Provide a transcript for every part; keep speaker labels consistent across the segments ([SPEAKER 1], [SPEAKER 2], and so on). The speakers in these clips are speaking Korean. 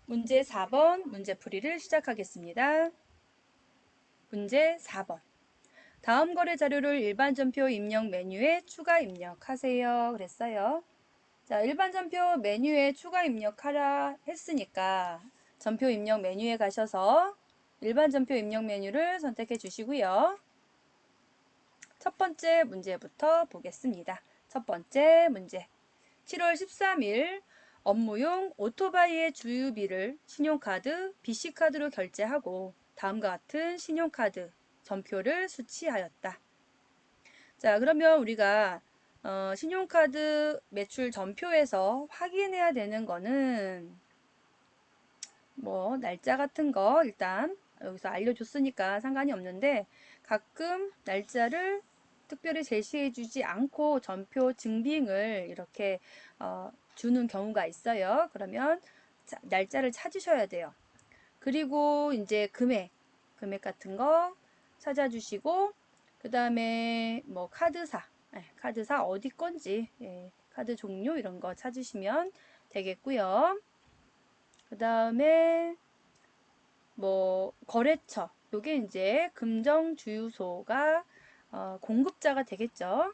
[SPEAKER 1] 문제 4번 문제풀이를 시작하겠습니다. 문제 4번. 다음 거래 자료를 일반 전표 입력 메뉴에 추가 입력하세요. 그랬어요. 자, 일반 전표 메뉴에 추가 입력하라 했으니까 전표 입력 메뉴에 가셔서 일반 전표 입력 메뉴를 선택해 주시고요. 첫 번째 문제부터 보겠습니다. 첫 번째 문제. 7월 13일 업무용 오토바이의 주유비를 신용카드, BC카드로 결제하고 다음과 같은 신용카드 전표를 수취하였다. 자, 그러면 우리가 신용카드 매출 전표에서 확인해야 되는 거는 뭐 날짜 같은 거 일단 여기서 알려줬으니까 상관이 없는데 가끔 날짜를 특별히 제시해 주지 않고 전표 증빙을 이렇게 주는 경우가 있어요. 그러면 날짜를 찾으셔야 돼요. 그리고 이제 금액 같은 거 찾아주시고 그 다음에 뭐 카드사 어디 건지 카드 종류 이런 거 찾으시면 되겠고요. 그 다음에 뭐 거래처 요게 이제 금정주유소가 공급자가 되겠죠.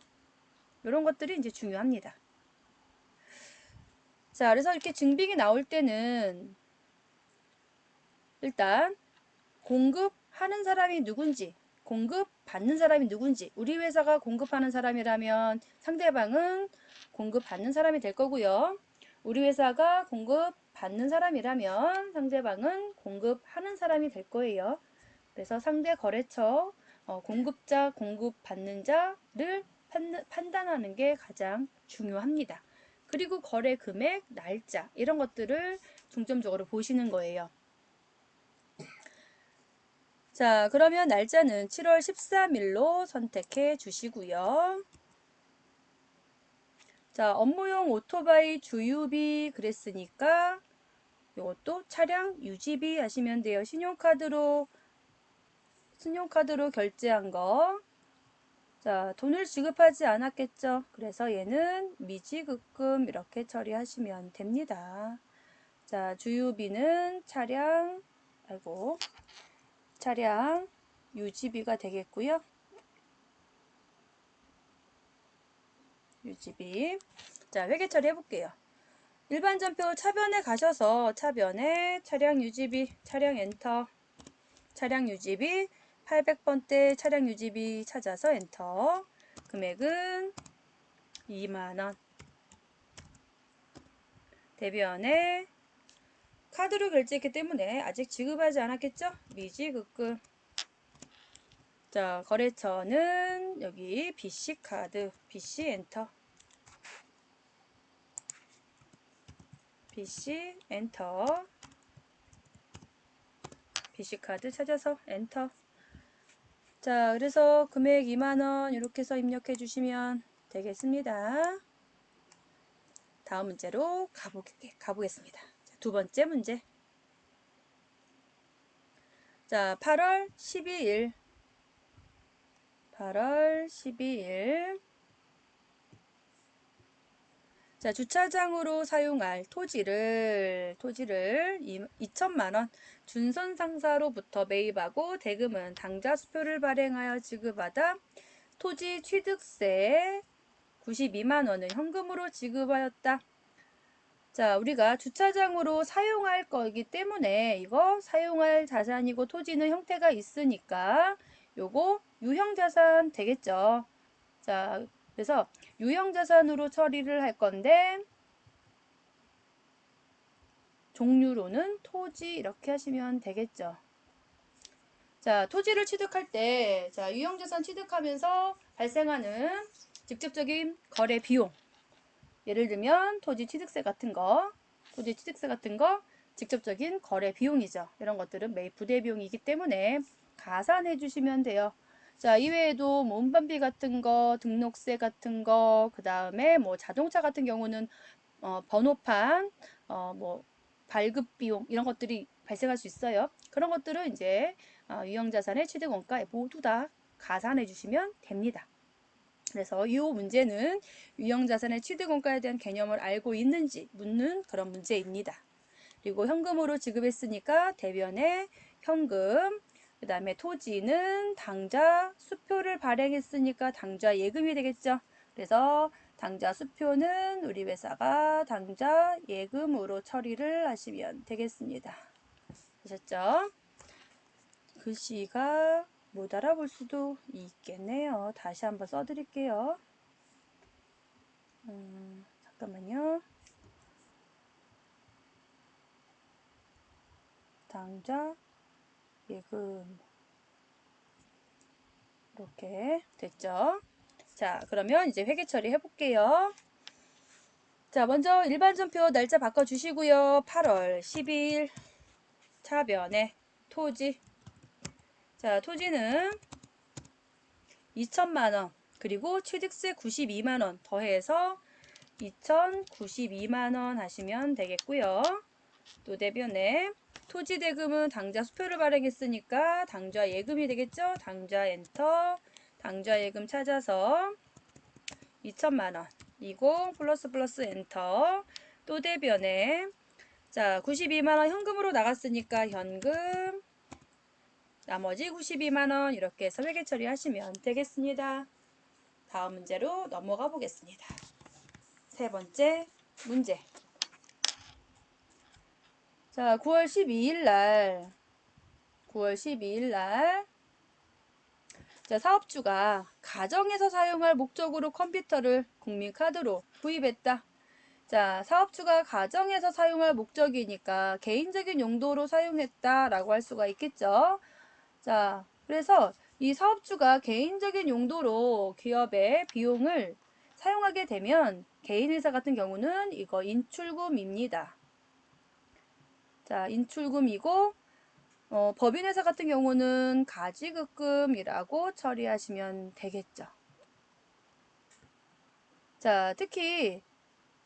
[SPEAKER 1] 이런 것들이 이제 중요합니다. 자, 그래서 이렇게 증빙이 나올 때는 일단 공급하는 사람이 누군지, 공급받는 사람이 누군지, 우리 회사가 공급하는 사람이라면 상대방은 공급받는 사람이 될 거고요. 우리 회사가 공급받는 사람이라면 상대방은 공급하는 사람이 될 거예요. 그래서 상대 거래처, 공급자, 공급받는 자를 판단하는 게 가장 중요합니다. 그리고 거래 금액, 날짜 이런 것들을 중점적으로 보시는 거예요. 자, 그러면 날짜는 7월 13일로 선택해 주시고요. 자, 업무용 오토바이 주유비 그랬으니까 이것도 차량 유지비 하시면 돼요. 신용카드로 결제한 거. 자, 돈을 지급하지 않았겠죠. 그래서 얘는 미지급금 이렇게 처리하시면 됩니다. 자, 주유비는 차량 유지비가 되겠고요. 유지비. 자, 회계 처리해 볼게요. 일반 전표 차변에 가셔서 차변에 차량 유지비, 차량 엔터, 차량 유지비 800번대 차량 유지비 찾아서 엔터. 금액은 2만원. 대변에 카드로 결제했기 때문에 아직 지급하지 않았겠죠? 미지급금. 자, 거래처는 여기 BC카드, BC 엔터. BC 엔터. BC카드 찾아서 엔터. 자, 그래서 금액 2만원 이렇게 해서 입력해 주시면 되겠습니다. 다음 문제로 가보겠습니다. 자, 두 번째 문제. 자, 8월 12일. 자, 주차장으로 사용할 토지를 2천만원 준선상사로부터 매입하고 대금은 당좌 수표를 발행하여 지급하다 토지 취득세 92만원은 현금으로 지급하였다. 자, 우리가 주차장으로 사용할 거기 때문에 이거 사용할 자산이고 토지는 형태가 있으니까 요거 유형자산 되겠죠. 자, 그래서 유형자산으로 처리를 할 건데 종류로는 토지 이렇게 하시면 되겠죠. 자, 토지를 취득할 때 자, 유형자산 취득하면서 발생하는 직접적인 거래 비용 예를 들면 토지 취득세 같은 거 직접적인 거래 비용이죠. 이런 것들은 매입 부대 비용이기 때문에 가산해 주시면 돼요. 자, 이외에도 뭐 운반비 같은 거, 등록세 같은 거, 그 다음에 뭐 자동차 같은 경우는 번호판, 뭐 발급 비용 이런 것들이 발생할 수 있어요. 그런 것들은 이제 유형자산의 취득원가에 모두 다 가산해 주시면 됩니다. 그래서 이 문제는 유형자산의 취득원가에 대한 개념을 알고 있는지 묻는 그런 문제입니다. 그리고 현금으로 지급했으니까 대변에 현금. 그 다음에 토지는 당좌 수표를 발행했으니까 당좌 예금이 되겠죠. 그래서 당좌 수표는 우리 회사가 당좌 예금으로 처리를 하시면 되겠습니다. 되셨죠? 글씨가 못 알아볼 수도 있겠네요. 다시 한번 써드릴게요. 잠깐만요. 당좌 예금 이렇게 됐죠. 자, 그러면 이제 회계 처리 해볼게요. 자, 먼저 일반 전표 날짜 바꿔주시고요. 8월 12일 차변에 토지. 자, 토지는 2천만원 그리고 취득세 92만원 더해서 2,092만원 하시면 되겠고요. 또 대변에 토지 대금은 당좌 수표를 발행했으니까 당좌 예금이 되겠죠. 당좌 엔터, 당좌 예금 찾아서 2천만원 이고 플러스 엔터. 또 대변에 자 92만원 현금으로 나갔으니까 현금, 나머지 92만원 이렇게 해서 회계 처리하시면 되겠습니다. 다음 문제로 넘어가 보겠습니다. 세 번째 문제. 자, 9월 12일 날 자, 사업주가 가정에서 사용할 목적으로 컴퓨터를 국민카드로 구입했다. 자, 사업주가 가정에서 사용할 목적이니까 개인적인 용도로 사용했다라고 할 수가 있겠죠. 자, 그래서 이 사업주가 개인적인 용도로 기업의 비용을 사용하게 되면 개인회사 같은 경우는 이거 인출금입니다. 자, 인출금이고 법인회사 같은 경우는 가지급금이라고 처리하시면 되겠죠. 자, 특히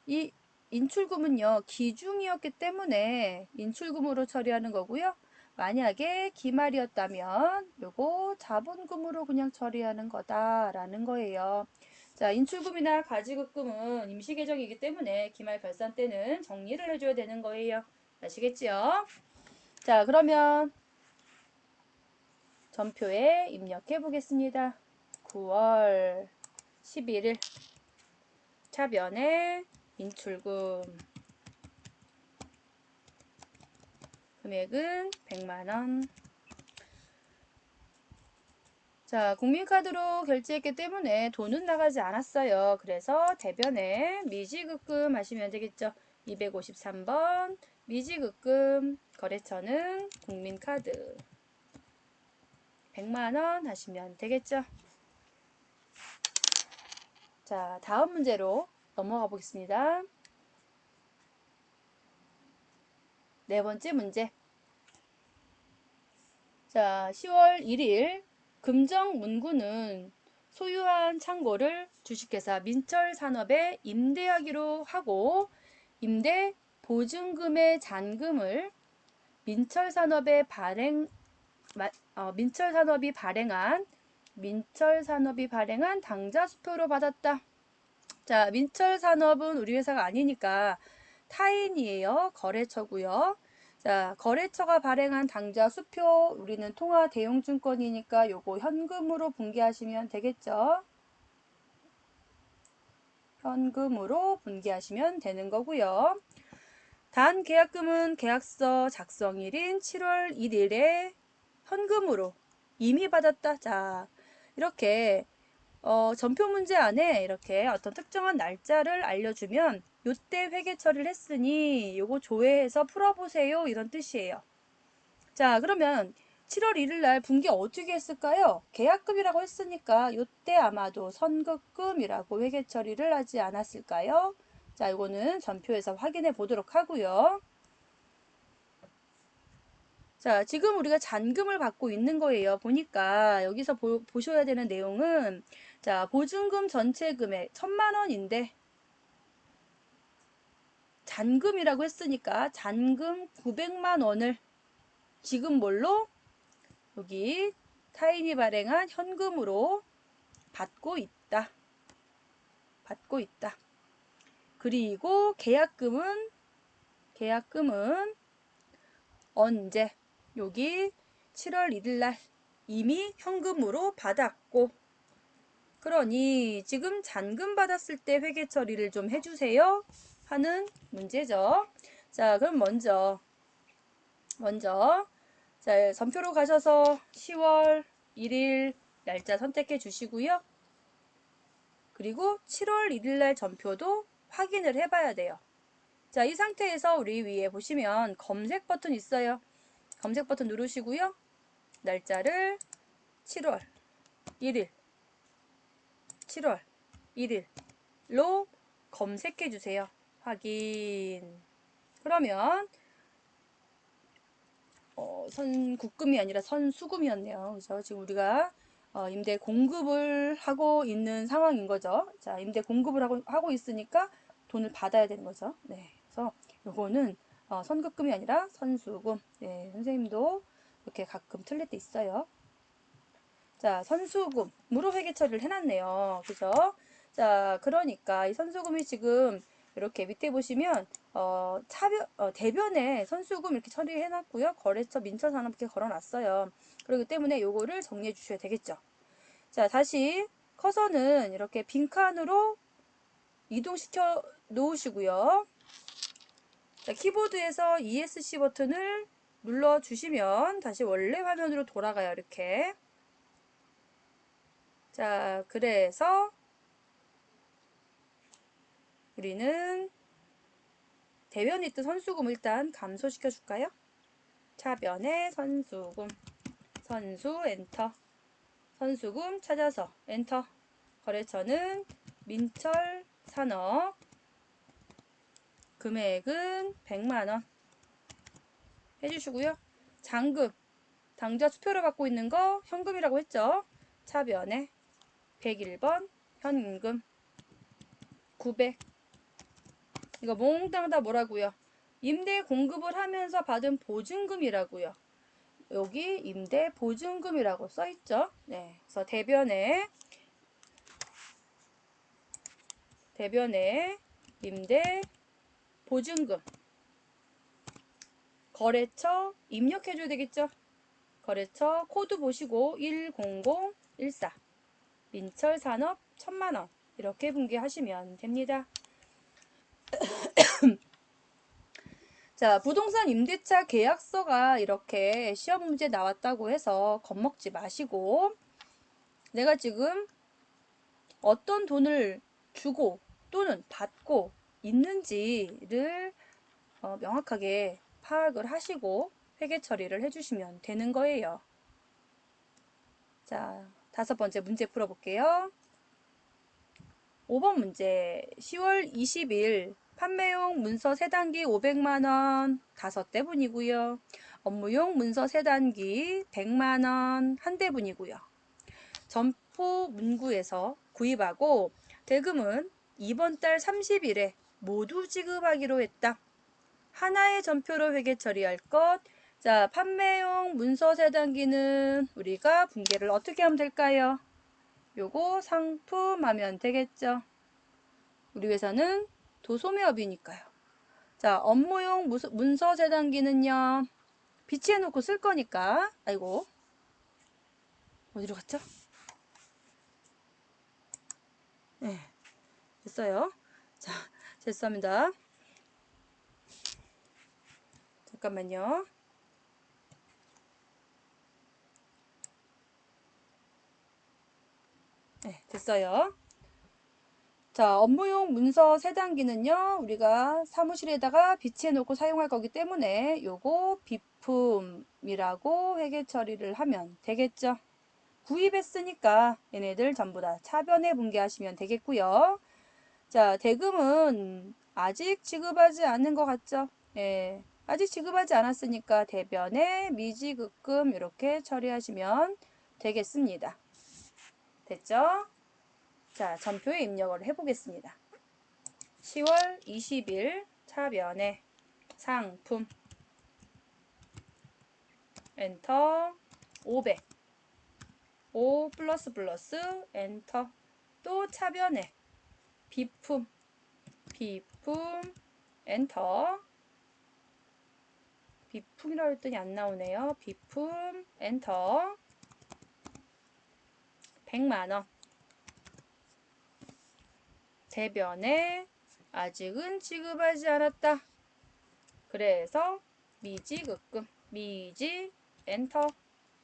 [SPEAKER 1] 이 인출금은요, 기중이었기 때문에 인출금으로 처리하는 거고요. 만약에 기말이었다면 요거 자본금으로 그냥 처리하는 거다라는 거예요. 자, 인출금이나 가지급금은 임시계정이기 때문에 기말 결산 때는 정리를 해줘야 되는 거예요. 아시겠죠? 자, 그러면 전표에 입력해 보겠습니다. 9월 11일 차변에 인출금 금액은 100만원. 자, 국민카드로 결제했기 때문에 돈은 나가지 않았어요. 그래서 대변에 미지급금 하시면 되겠죠. 253번 미지급금 거래처는 국민카드 100만원 하시면 되겠죠. 자, 다음 문제로 넘어가 보겠습니다. 네 번째 문제. 자, 10월 1일 금정문구는 소유한 창고를 주식회사 민철산업에 임대하기로 하고 임대 보증금의 잔금을 민철산업이 발행한 당좌수표로 받았다. 자, 민철산업은 우리 회사가 아니니까 타인이에요. 거래처고요. 자, 거래처가 발행한 당좌 수표, 우리는 통화 대용증권이니까 요거 현금으로 분기하시면 되겠죠. 현금으로 분기하시면 되는 거고요. 단 계약금은 계약서 작성일인 7월 1일에 현금으로 이미 받았다. 자, 이렇게 전표 문제 안에 이렇게 어떤 특정한 날짜를 알려주면 요때 회계 처리를 했으니 요거 조회해서 풀어보세요 이런 뜻이에요. 자, 그러면 7월 1일 날 분기 어떻게 했을까요? 계약금이라고 했으니까 요때 아마도 선급금이라고 회계 처리를 하지 않았을까요? 자, 이거는 전표에서 확인해 보도록 하고요. 자, 지금 우리가 잔금을 받고 있는 거예요. 보니까 여기서 보셔야 되는 내용은 자, 보증금 전체 금액 1,000만원인데 잔금이라고 했으니까 잔금 900만원을 지금 뭘로? 여기 타인이 발행한 현금으로 받고 있다. 그리고 계약금은 언제? 여기 7월 1일 날 이미 현금으로 받았고, 그러니 지금 잔금 받았을 때 회계 처리를 좀 해주세요 하는 문제죠. 자, 그럼 먼저 자, 전표로 가셔서 10월 1일 날짜 선택해 주시고요. 그리고 7월 1일 날 전표도 확인을 해봐야 돼요. 자, 이 상태에서 우리 위에 보시면 검색 버튼 있어요. 검색 버튼 누르시고요. 날짜를 7월 1일 7월 1일로 검색해 주세요. 확인. 그러면 선국금이 아니라 선수금이었네요. 그래서 지금 우리가 임대 공급을 하고 있는 상황인 거죠. 자, 임대 공급을 하고 있으니까 돈을 받아야 되는 거죠. 네, 그래서 요거는 선급금이 아니라 선수금. 네, 선생님도 이렇게 가끔 틀릴 때 있어요. 자, 선수금으로 회계 처리를 해놨네요. 그죠? 자, 그러니까 이 선수금이 지금 이렇게 밑에 보시면 대변에 선수금 이렇게 처리해놨고요. 거래처, 민처산업 이렇게 걸어놨어요. 그렇기 때문에 요거를 정리해 주셔야 되겠죠. 자, 다시 커서는 이렇게 빈칸으로 이동시켜 놓으시고요. 자, 키보드에서 ESC 버튼을 눌러주시면 다시 원래 화면으로 돌아가요. 이렇게. 자, 그래서 우리는 대변에 있던 선수금 일단 감소시켜 줄까요? 차변에 선수금, 선수 엔터, 선수금 찾아서 엔터. 거래처는 민철 산업, 금액은 100만원 해주시고요. 잔금, 당좌 수표를 받고 있는 거 현금이라고 했죠. 차변에 101번 현금 900. 이거 몽땅 다 뭐라고요? 임대 공급을 하면서 받은 보증금이라고요. 여기 임대 보증금이라고 써있죠. 네, 그래서 대변에 임대 보증금 거래처 입력해줘야 되겠죠. 거래처 코드 보시고 10014 민철산업 1000만원 이렇게 분기하시면 됩니다. 자, 부동산 임대차 계약서가 이렇게 시험 문제 나왔다고 해서 겁먹지 마시고 내가 지금 어떤 돈을 주고 또는 받고 있는지를 명확하게 파악을 하시고 회계 처리를 해주시면 되는 거예요. 자, 5번째 문제 풀어볼게요. 5번 문제 10월 20일 판매용 문서 3단기 500만원 5대분이고요. 업무용 문서 3단기 100만원 1대분이고요. 점포 문구에서 구입하고 대금은 이번 달 30일에 모두 지급하기로 했다. 하나의 전표로 회계 처리할 것. 자, 판매용 문서 3단기는 우리가 분계를 어떻게 하면 될까요? 요거 상품 하면 되겠죠. 우리 회사는 도소매업이니까요. 자, 업무용 문서 3단기는요. 비치해 놓고 쓸 거니까. 아이고. 어디로 갔죠? 네, 됐어요. 자, 죄송합니다. 잠깐만요. 네, 됐어요. 자, 업무용 문서 3단기는요. 우리가 사무실에다가 비치해 놓고 사용할 거기 때문에 요거 비품이라고 회계 처리를 하면 되겠죠. 구입했으니까 얘네들 전부 다 차변에 분계하시면 되겠고요. 자, 대금은 아직 지급하지 않은 것 같죠? 예, 아직 지급하지 않았으니까 대변에 미지급금 이렇게 처리하시면 되겠습니다. 됐죠? 자, 전표에 입력을 해보겠습니다. 10월 20일 차변에 상품 엔터 500 5 플러스 플러스 엔터 또 차변에 비품 엔터 비품이라고 했더니 안 나오네요. 비품 엔터. 100만원. 대변에 아직은 지급하지 않았다. 그래서 미지급금. 미지 엔터.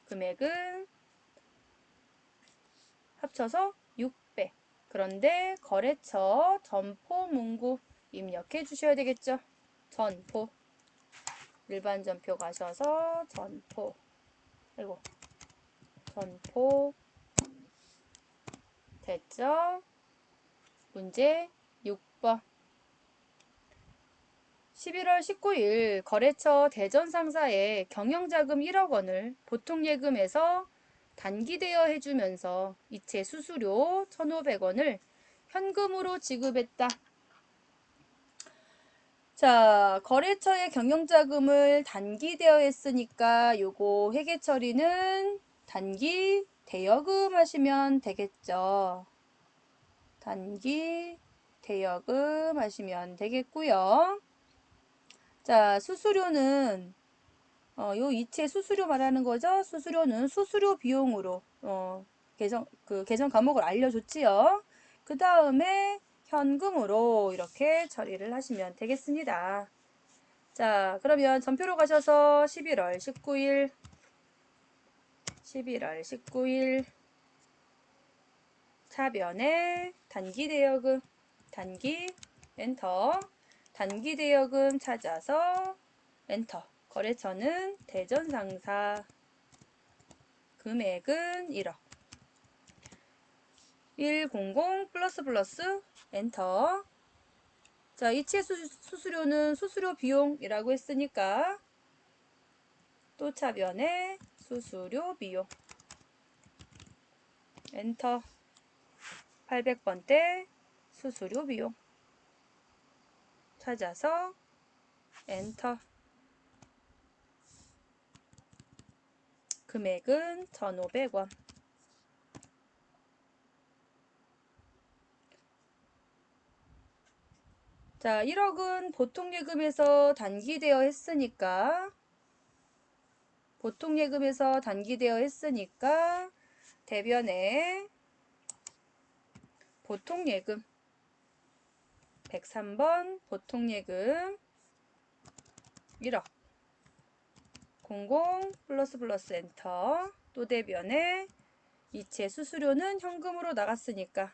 [SPEAKER 1] 금액은 합쳐서 600. 그런데 거래처 점포 문구 입력해 주셔야 되겠죠. 전포. 일반 전표 가셔서 전포. 아이고. 전포. 됐죠? 문제 6번. 11월 19일 거래처 대전 상사에 경영자금 1억 원을 보통예금에서 단기대여 해주면서 이체 수수료 1,500원을 현금으로 지급했다. 자, 거래처의 경영자금을 단기대여 했으니까 요거 회계처리는 단기 대여금 하시면 되겠죠. 단기 대여금 하시면 되겠고요. 자, 수수료는 요 이체 수수료 말하는 거죠. 수수료는 수수료 비용으로 계정 과목을 알려줬지요. 그 다음에 현금으로 이렇게 처리를 하시면 되겠습니다. 자, 그러면 전표로 가셔서 11월 19일 차변에 단기 대여금, 단기 엔터, 단기 대여금 찾아서 엔터. 거래처는 대전상사. 금액은 1억. 100 플러스 엔터. 자, 이체 수수료는 수수료 비용이라고 했으니까 또 차변에 수수료 비용. 엔터. 800번대 수수료 비용. 찾아서 엔터. 금액은 1,500원. 자, 1억은 보통예금에서 단기대여 했으니까 대변에 보통예금 103번 보통예금 1억 00 플러스 엔터. 또 대변에 이체 수수료는 현금으로 나갔으니까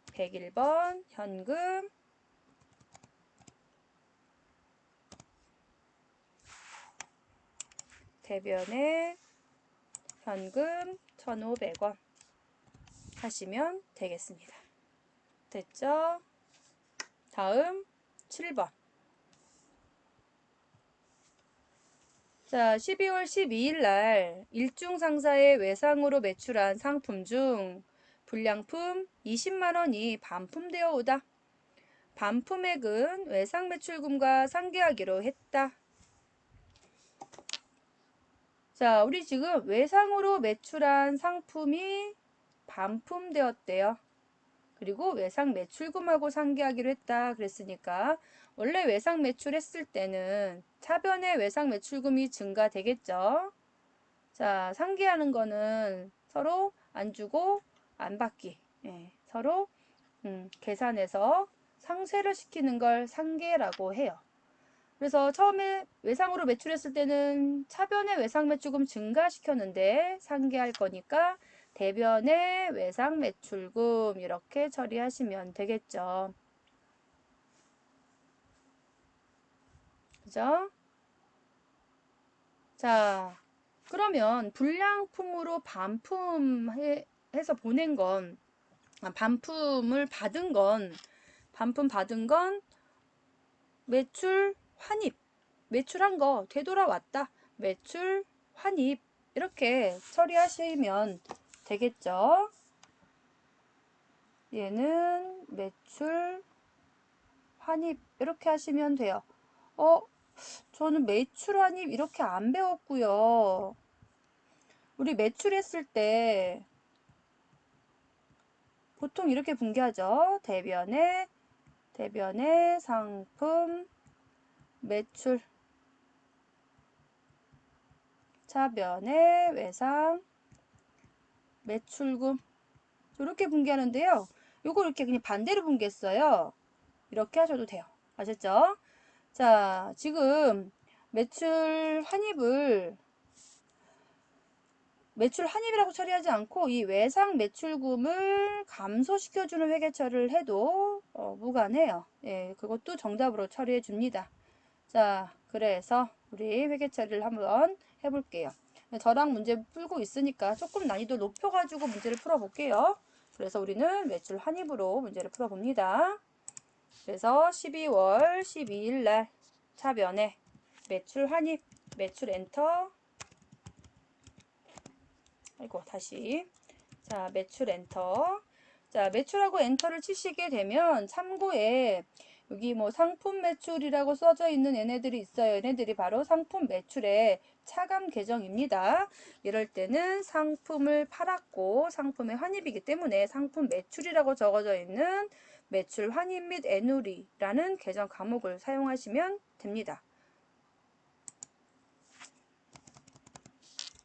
[SPEAKER 1] 101번 현금 대변에 현금 1,500원 하시면 되겠습니다. 됐죠? 다음 7번. 자, 12월 12일 날 일중 상사의 외상으로 매출한 상품 중 불량품 20만 원이 반품되어 오다. 반품액은 외상 매출금과 상계하기로 했다. 자, 우리 지금 외상으로 매출한 상품이 반품되었대요. 그리고 외상 매출금하고 상계하기로 했다 그랬으니까 원래 외상 매출했을 때는 차변의 외상 매출금이 증가되겠죠. 자, 상계하는 거는 서로 안 주고 안 받기. 서로 계산해서 상쇄를 시키는 걸 상계라고 해요. 그래서 처음에 외상으로 매출했을 때는 차변의 외상 매출금 증가시켰는데 상계할 거니까 대변의 외상 매출금 이렇게 처리하시면 되겠죠. 그죠? 자, 그러면 불량품으로 반품해서 보낸 건, 반품 받은 건 매출 환입, 매출한 거 되돌아왔다. 매출 환입 이렇게 처리하시면 되겠죠. 얘는 매출 환입 이렇게 하시면 돼요. 저는 매출 환입 이렇게 안 배웠고요. 우리 매출했을 때 보통 이렇게 분개하죠. 대변에 상품 매출 차변에 외상 매출금 이렇게 분기하는데요. 요거 이렇게 그냥 반대로 분기했어요. 이렇게 하셔도 돼요. 아셨죠? 자, 지금 매출 환입이라고 처리하지 않고 이 외상 매출금을 감소시켜주는 회계처리를 해도 무관해요. 예, 그것도 정답으로 처리해 줍니다. 자, 그래서 우리 회계처리를 한번 해볼게요. 저랑 문제 풀고 있으니까 조금 난이도 높여가지고 문제를 풀어볼게요. 그래서 우리는 매출 환입으로 문제를 풀어봅니다. 그래서 12월 12일 날 차변에 매출 환입, 매출 엔터. 아이고, 다시. 자, 매출 엔터. 자, 매출하고 엔터를 치시게 되면 참고에 여기 뭐 상품 매출이라고 써져 있는 얘네들이 있어요. 얘네들이 바로 상품 매출의 차감 계정입니다. 이럴 때는 상품을 팔았고 상품의 환입이기 때문에 상품 매출이라고 적어져 있는 매출 환입 및 애누리라는 계정 과목을 사용하시면 됩니다.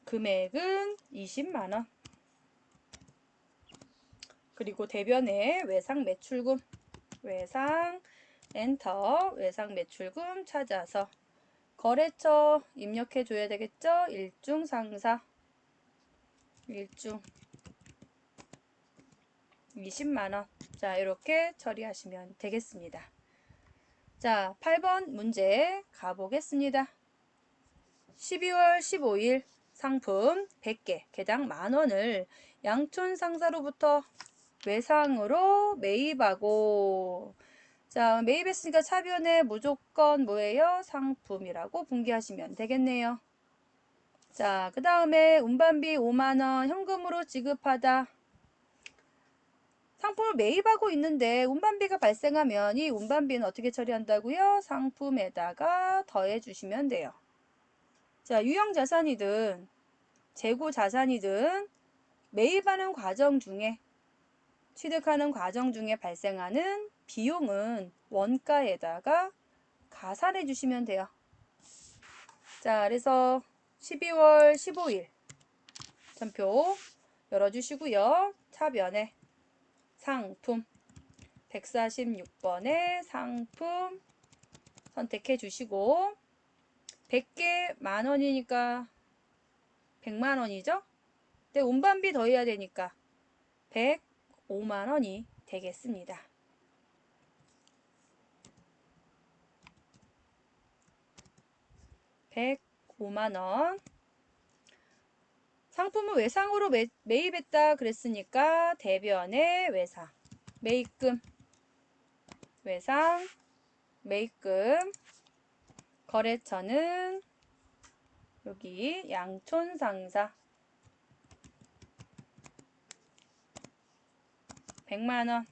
[SPEAKER 1] 금액은 20만원. 그리고 대변에 외상 매출금, 외상 엔터, 외상 매출금 찾아서 거래처 입력해 줘야 되겠죠? 일중 상사, 일중 20만원. 자, 이렇게 처리하시면 되겠습니다. 자, 8번 문제 가보겠습니다. 12월 15일 상품 100개, 개당 만원을 양촌 상사로부터 외상으로 매입하고, 자, 매입했으니까 차변에 무조건 뭐예요? 상품이라고 분기하시면 되겠네요. 자, 그 다음에 운반비 5만원 현금으로 지급하다. 상품을 매입하고 있는데 운반비가 발생하면 이 운반비는 어떻게 처리한다고요? 상품에다가 더해 주시면 돼요. 자, 유형자산이든 재고자산이든 매입하는 과정 중에, 취득하는 과정 중에 발생하는 비용은 원가에다가 가산해 주시면 돼요. 자, 그래서 12월 15일 전표 열어주시고요. 차변에 상품 146번에 상품 선택해 주시고 100개 만원이니까 100만원이죠? 근데 운반비 더해야 되니까 105만원이 되겠습니다. (105만원) 상품을 외상으로 매입했다 그랬으니까 대변에 외상 매입금, 외상 매입금. 거래처는 여기 양촌상사 100만원,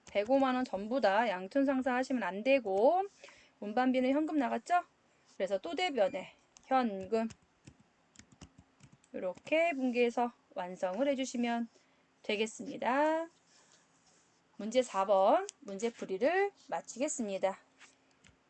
[SPEAKER 1] 105만원 전부 다 양촌상사 하시면 안 되고, 운반비는 현금 나갔죠? 그래서 또 대변에 현금 이렇게 분기해서 완성을 해주시면 되겠습니다. 문제 4번 문제풀이를 마치겠습니다.